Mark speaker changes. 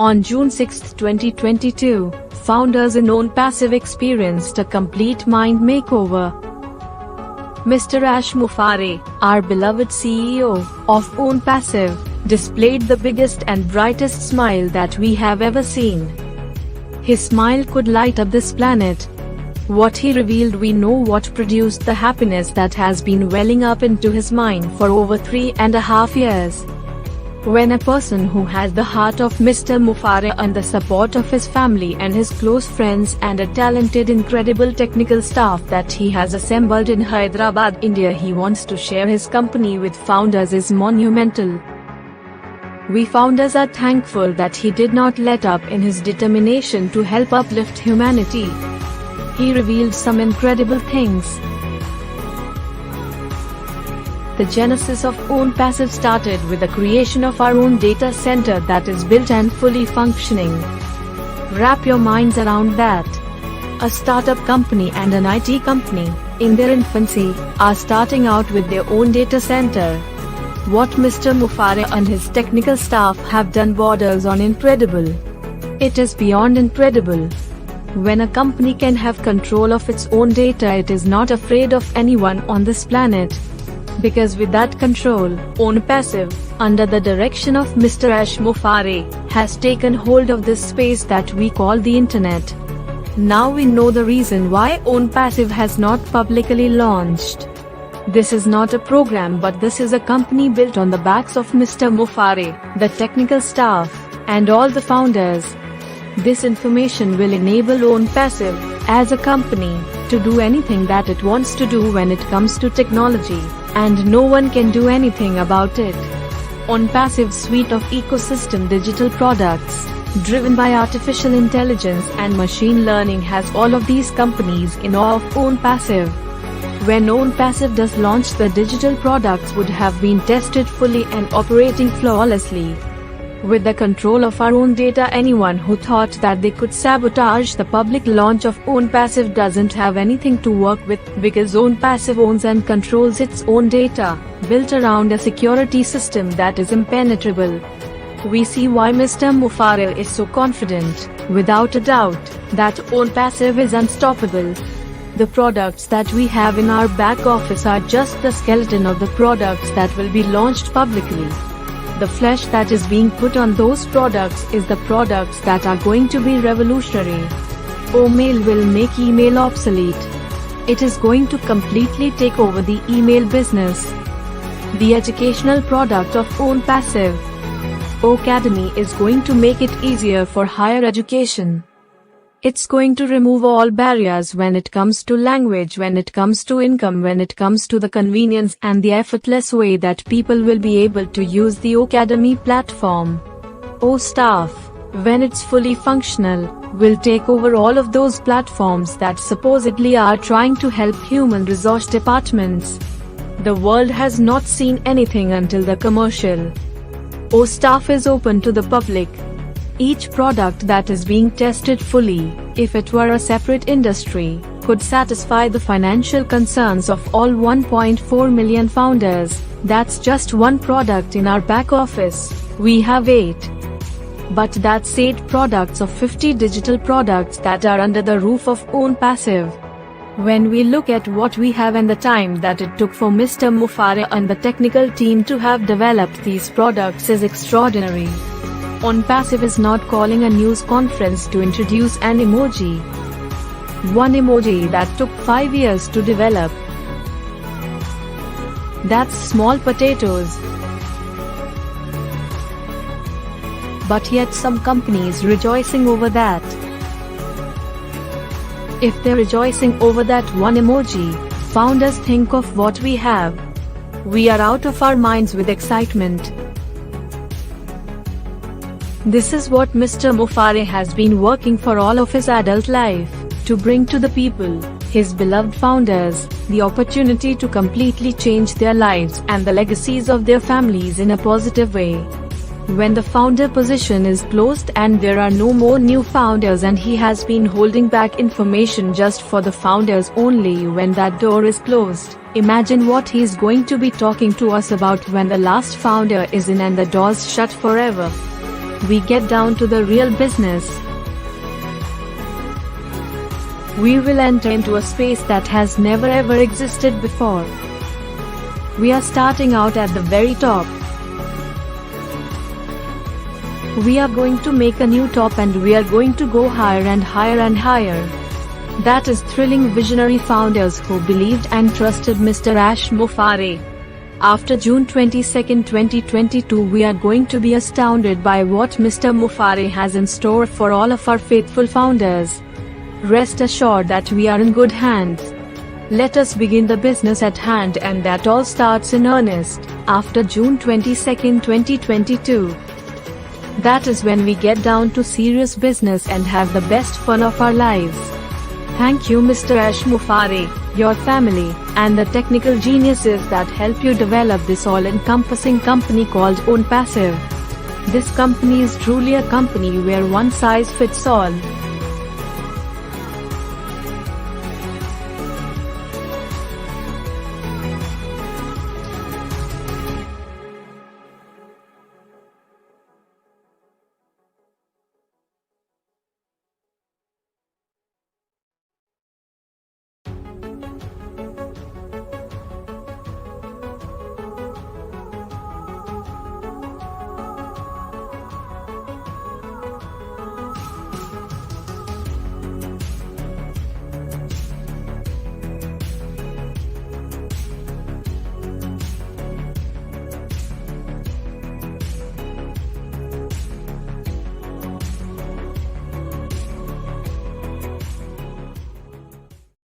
Speaker 1: On June 6, 2022, founders in ONPASSIVE experienced a complete mind makeover. Mr. Ash Mufareh, our beloved CEO of ONPASSIVE, displayed the biggest and brightest smile that we have ever seen. His smile could light up this planet. What he revealed, we know what produced the happiness that has been welling up into his mind for over 3.5 years. When a person who has the heart of Mr. Mufareh and the support of his family and his close friends and a talented, incredible technical staff that he has assembled in Hyderabad, India, he wants to share his company with founders is monumental. We founders are thankful that he did not let up in his determination to help uplift humanity. He revealed some incredible things. The genesis of ONPASSIVE started with the creation of our own data center that is built and fully functioning. Wrap your minds around that. A startup company and an IT company, in their infancy, are starting out with their own data center. What Mr. Mufareh and his technical staff have done borders on incredible. It is beyond incredible. When a company can have control of its own data, it is not afraid of anyone on this planet. Because with that control, ONPASSIVE, under the direction of Mr. Ash Mufareh, has taken hold of this space that we call the internet. Now we know the reason why ONPASSIVE has not publicly launched. This is not a program, but this is a company built on the backs of Mr. Mufareh, the technical staff, and all the founders. This information will enable ONPASSIVE, as a company, to do anything that it wants to do when it comes to technology, and no one can do anything about it. ONPASSIVE's suite of ecosystem digital products, driven by artificial intelligence and machine learning, has all of these companies in awe of ONPASSIVE. When ONPASSIVE does launch, the digital products would have been tested fully and operating flawlessly. With the control of our own data, anyone who thought that they could sabotage the public launch of ONPASSIVE doesn't have anything to work with, because ONPASSIVE owns and controls its own data, built around a security system that is impenetrable. We see why Mr. Mufareh is so confident, without a doubt, that ONPASSIVE is unstoppable. The products that we have in our back office are just the skeleton of the products that will be launched publicly. The flesh that is being put on those products is the products that are going to be revolutionary. OMail will make email obsolete. It is going to completely take over the email business. The educational product of ONPASSIVE, Academy, is going to make it easier for higher education. It's going to remove all barriers when it comes to language, when it comes to income, when it comes to the convenience and the effortless way that people will be able to use the Academy platform. Staff, when it's fully functional, will take over all of those platforms that supposedly are trying to help human resource departments. The world has not seen anything until the commercial. Staff is open to the public. Each product that is being tested fully, if it were a separate industry, could satisfy the financial concerns of all 1.4 million founders. That's just one product in our back office. We have 8. But that's 8 products of 50 digital products that are under the roof of ONPASSIVE. When we look at what we have and the time that it took for Mr. Mufareh and the technical team to have developed these products is extraordinary. ONPASSIVE is not calling a news conference to introduce an emoji. One emoji that took 5 years to develop. That's small potatoes. But yet some companies rejoicing over that. If they're rejoicing over that one emoji, founders think of what we have. We are out of our minds with excitement. This is what Mr. Mufareh has been working for all of his adult life, to bring to the people, his beloved founders, the opportunity to completely change their lives and the legacies of their families in a positive way. When the founder position is closed and there are no more new founders and he has been holding back information just for the founders only, when that door is closed, imagine what he is going to be talking to us about when the last founder is in and the doors shut forever. we get down to the real business. We will enter into a space that has never ever existed before. We are starting out at the very top. We are going to make a new top and we are going to go higher and higher and higher. That is thrilling visionary founders who believed and trusted Mr. Ash Mufareh. After June 22, 2022, we are going to be astounded by what Mr. Mufareh has in store for all of our faithful founders. Rest assured that we are in good hands. Let us begin the business at hand, and that all starts in earnest after June 22, 2022. That is when we get down to serious business and have the best fun of our lives. Thank you, Mr. Ash Mufareh, your family, and the technical geniuses that help you develop this all-encompassing company called ONPASSIVE. This company is truly a company where one size fits all.